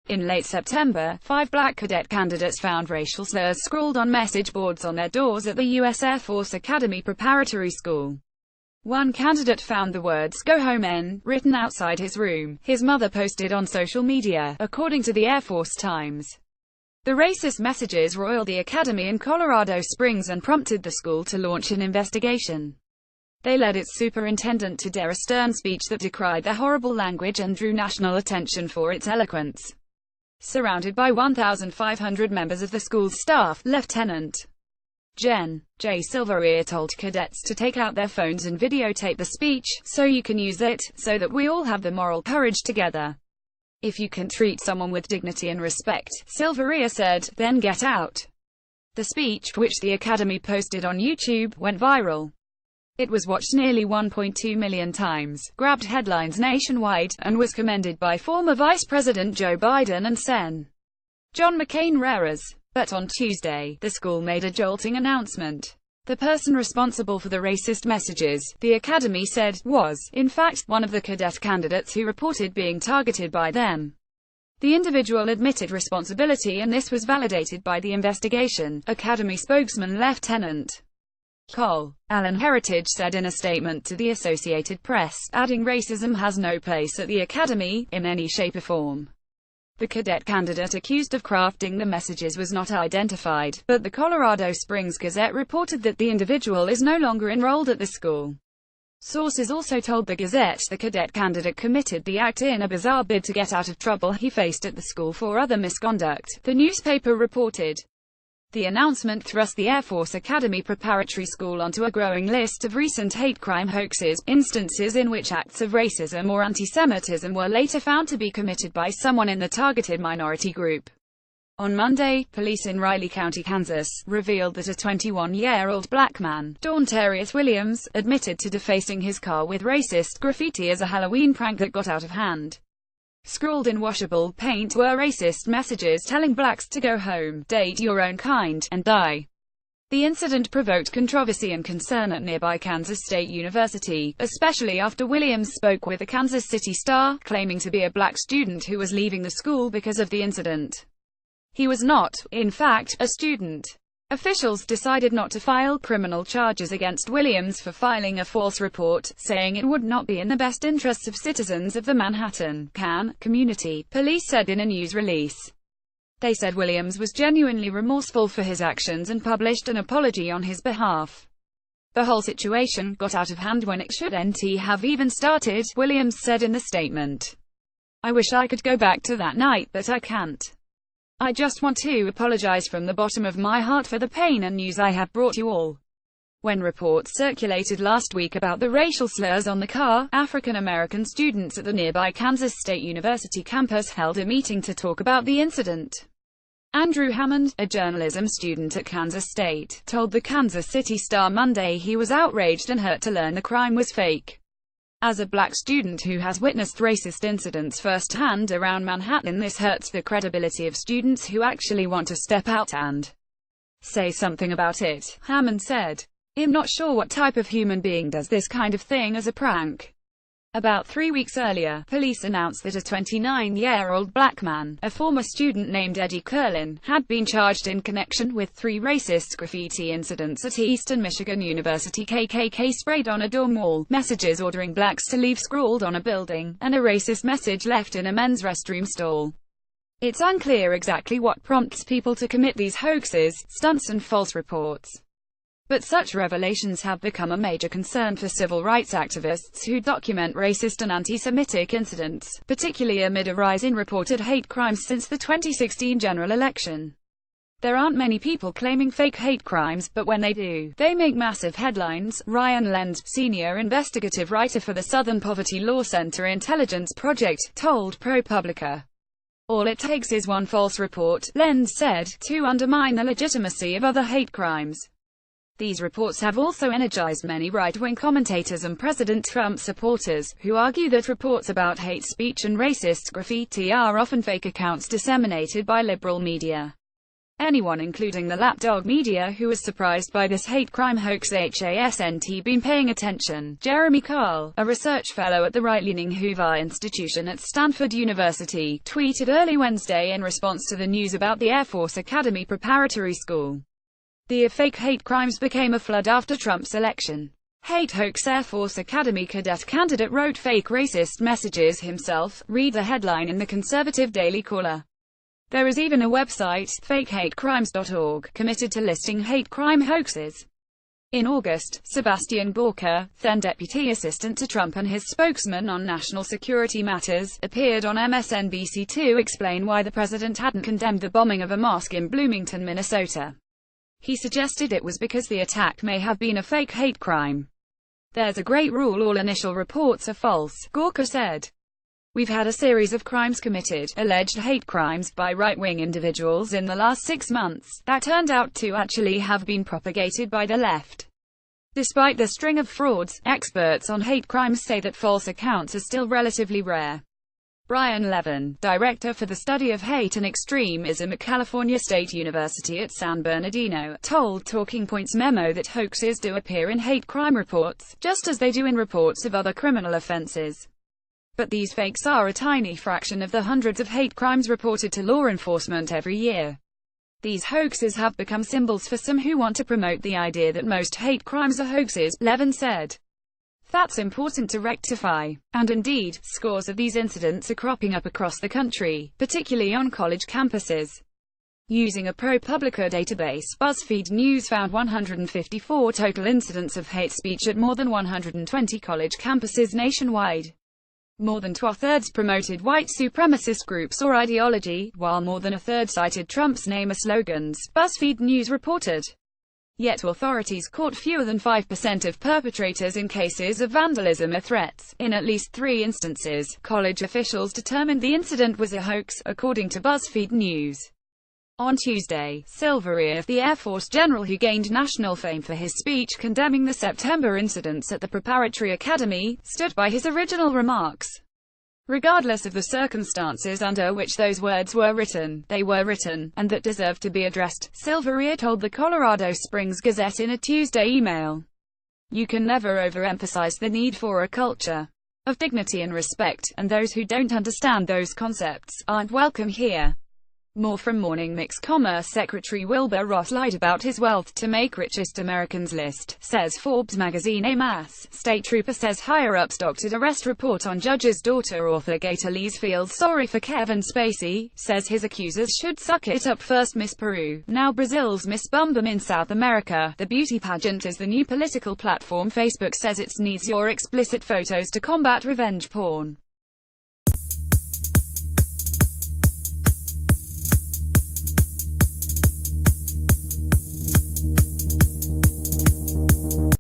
In late September, 5 black cadet candidates found racial slurs scrawled on message boards on their doors at the U.S. Air Force Academy Preparatory School. One candidate found the words, "Go home, N," written outside his room. His mother posted on social media, according to the Air Force Times. The racist messages roiled the academy in Colorado Springs and prompted the school to launch an investigation. They led its superintendent to dare a stern speech that decried their horrible language and drew national attention for its eloquence. Surrounded by 1,500 members of the school's staff, Lieutenant Gen. J. Silveria told cadets to take out their phones and videotape the speech, so you can use it, so that we all have the moral courage together. If you can treat someone with dignity and respect, Silveria said, then get out. The speech, which the Academy posted on YouTube, went viral. It was watched nearly 1.2 million times, grabbed headlines nationwide, and was commended by former Vice President Joe Biden and Sen. John McCain-Rares. But on Tuesday, the school made a jolting announcement. The person responsible for the racist messages, the Academy said, was, in fact, one of the cadet candidates who reported being targeted by them. The individual admitted responsibility and this was validated by the investigation, Academy spokesman Lieutenant Col. Alan Heritage said in a statement to the Associated Press, adding racism has no place at the Academy, in any shape or form. The cadet candidate accused of crafting the messages was not identified, but the Colorado Springs Gazette reported that the individual is no longer enrolled at the school. Sources also told the Gazette the cadet candidate committed the act in a bizarre bid to get out of trouble he faced at the school for other misconduct, the newspaper reported. The announcement thrust the Air Force Academy Preparatory School onto a growing list of recent hate crime hoaxes, instances in which acts of racism or anti-Semitism were later found to be committed by someone in the targeted minority group. On Monday, police in Riley County, Kansas, revealed that a 21-year-old black man, Dawntarius Williams, admitted to defacing his car with racist graffiti as a Halloween prank that got out of hand. Scrawled in washable paint were racist messages telling blacks to go home, date your own kind, and die. The incident provoked controversy and concern at nearby Kansas State University, especially after Williams spoke with the Kansas City Star, claiming to be a black student who was leaving the school because of the incident. He was not, in fact, a student. Officials decided not to file criminal charges against Williams for filing a false report, saying it would not be in the best interests of citizens of the Manhattan, community, police said in a news release. They said Williams was genuinely remorseful for his actions and published an apology on his behalf. The whole situation got out of hand when it shouldn't have even started, Williams said in the statement. I wish I could go back to that night, but I can't. I just want to apologize from the bottom of my heart for the pain and news I have brought you all. When reports circulated last week about the racial slurs on the car, African-American students at the nearby Kansas State University campus held a meeting to talk about the incident. Andrew Hammond, a journalism student at Kansas State, told the Kansas City Star Monday he was outraged and hurt to learn the crime was fake. As a black student who has witnessed racist incidents firsthand around Manhattan, this hurts the credibility of students who actually want to step out and say something about it, Hammond said. I'm not sure what type of human being does this kind of thing as a prank. About 3 weeks earlier, police announced that a 29-year-old black man, a former student named Eddie Curlin, had been charged in connection with 3 racist graffiti incidents at Eastern Michigan University. KKK sprayed on a dorm wall, messages ordering blacks to leave scrawled on a building, and a racist message left in a men's restroom stall. It's unclear exactly what prompts people to commit these hoaxes, stunts and false reports. But such revelations have become a major concern for civil rights activists who document racist and anti-Semitic incidents, particularly amid a rise in reported hate crimes since the 2016 general election. There aren't many people claiming fake hate crimes, but when they do, they make massive headlines, Ryan Lend, senior investigative writer for the Southern Poverty Law Center Intelligence Project, told ProPublica. All it takes is one false report, Lend said, to undermine the legitimacy of other hate crimes. These reports have also energized many right-wing commentators and President Trump supporters, who argue that reports about hate speech and racist graffiti are often fake accounts disseminated by liberal media. Anyone, including the lapdog media, who was surprised by this hate crime hoax hasn't been paying attention. Jeremy Carl, a research fellow at the right-leaning Hoover Institution at Stanford University, tweeted early Wednesday in response to the news about the Air Force Academy Preparatory School. The fake hate crimes became a flood after Trump's election. Hate hoax Air Force Academy cadet candidate wrote fake racist messages himself, read the headline in the conservative Daily Caller. There is even a website, fakehatecrimes.org, committed to listing hate crime hoaxes. In August, Sebastian Gorka, then deputy assistant to Trump and his spokesman on national security matters, appeared on MSNBC to explain why the president hadn't condemned the bombing of a mosque in Bloomington, Minnesota. He suggested it was because the attack may have been a fake hate crime. There's a great rule: all initial reports are false, Gorka said. We've had a series of crimes committed, alleged hate crimes, by right-wing individuals in the last 6 months, that turned out to actually have been propagated by the left. Despite the string of frauds, experts on hate crimes say that false accounts are still relatively rare. Brian Levin, director for the study of hate and extremism at California State University at San Bernardino, told Talking Points Memo that hoaxes do appear in hate crime reports, just as they do in reports of other criminal offenses. But these fakes are a tiny fraction of the hundreds of hate crimes reported to law enforcement every year. These hoaxes have become symbols for some who want to promote the idea that most hate crimes are hoaxes, Levin said. That's important to rectify. And indeed, scores of these incidents are cropping up across the country, particularly on college campuses. Using a ProPublica database, BuzzFeed News found 154 total incidents of hate speech at more than 120 college campuses nationwide. More than 2/3 promoted white supremacist groups or ideology, while more than 1/3 cited Trump's name or slogans, BuzzFeed News reported. Yet authorities caught fewer than 5% of perpetrators in cases of vandalism or threats. In at least 3 instances, college officials determined the incident was a hoax, according to BuzzFeed News. On Tuesday, Silveria, the Air Force general who gained national fame for his speech condemning the September incidents at the Preparatory Academy, stood by his original remarks. Regardless of the circumstances under which those words were written, they were written, and that deserved to be addressed, Silveria told the Colorado Springs Gazette in a Tuesday email. You can never overemphasize the need for a culture of dignity and respect, and those who don't understand those concepts aren't welcome here. More from Morning Mix. Commerce Secretary Wilbur Ross lied about his wealth to make richest Americans list, says Forbes magazine. A mass state trooper says higher-ups doctored arrest report on judge's daughter. Author Gator Lees feels sorry for Kevin Spacey, says his accusers should suck it up. First Miss Peru, now Brazil's Miss Bum Bum in South America. The beauty pageant is the new political platform Facebook says it needs your explicit photos to combat revenge porn.